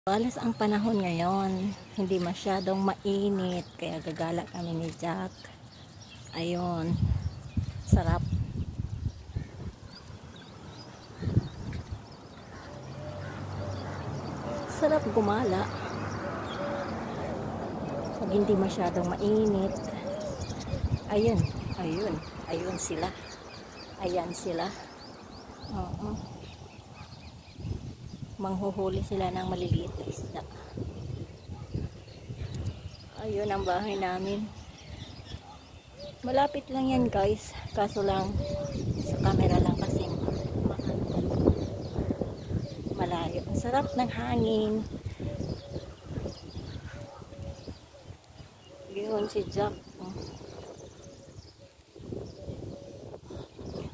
Alas ang panahon ngayon, hindi masyadong mainit, kaya gagala kami ni Jack. Ayun, sarap. Sarap gumala. Pag hindi masyadong mainit. Ayun, ayun, ayun sila. Ayan sila. Oo. Manghuhuli sila ng maliliit na isda. Ayun ang bahay namin. Malapit lang yan guys, kaso lang sa camera lang kasi malayo. Ang sarap ng hangin. Yun si Jack.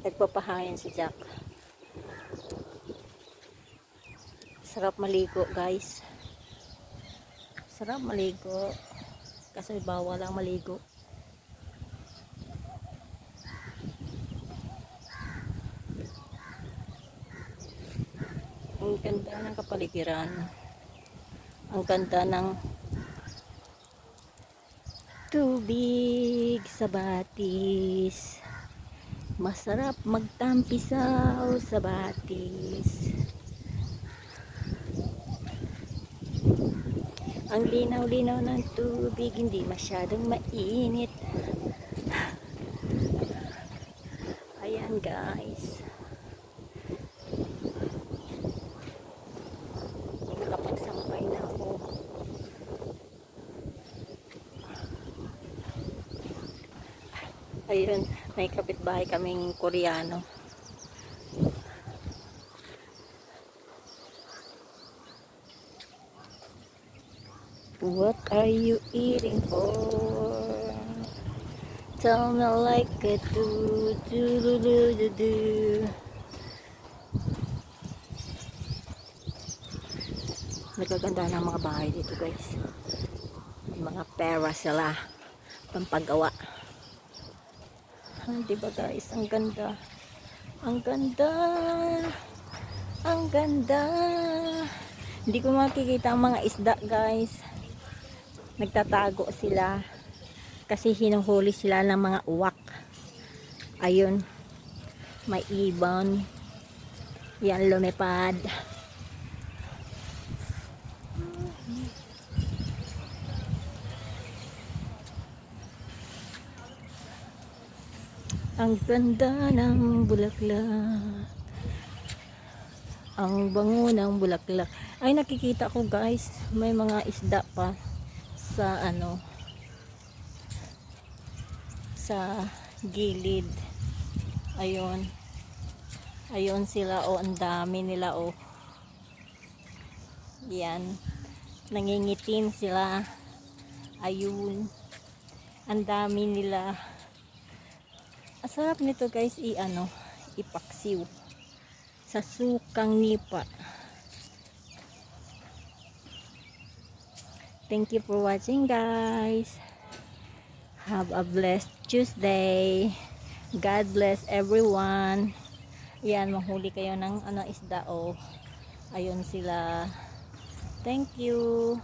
Nagpapahayan si Jack. Sarap maligo guys. Sarap maligo. Kasi bawal lang maligo. Ang ganda ng kapaligiran. Ang ganda ng tubig sa batis. Masarap magtampisaw sa batis. Ang linaw-linaw ng tubig, hindi masyadong mainit. Ayan guys. Nakapagsampay na ako. Ayun, may kapitbahay kaming Koreano. What are you eating for? Tell me like a do. Nagaganda ng mga bahay dito guys. Mga pera sila pampagawa. Diba guys, ang ganda. Ang ganda. Ang ganda. Hindi ko makikita ang mga isda guys. Nagtatago sila kasi hinuhuli sila ng mga uwak. Ayun, may ibon. Yan, lumipad. Ang ganda ng bulaklak. Ang bango ng bulaklak. Ay, nakikita ko guys, may mga isda pa sa ano, sa gilid. Ayun. Ayun sila, oh, ang dami nila, oh. Yan. Nangingitim sila. Ayun. Ang dami nila. Ang sarap nito guys, ipaksiw sa sukang nipa. Thank you for watching guys. Have a blessed Tuesday. God bless everyone. Yan, mahuli kayo ng isda, oh. Ayun sila. Thank you.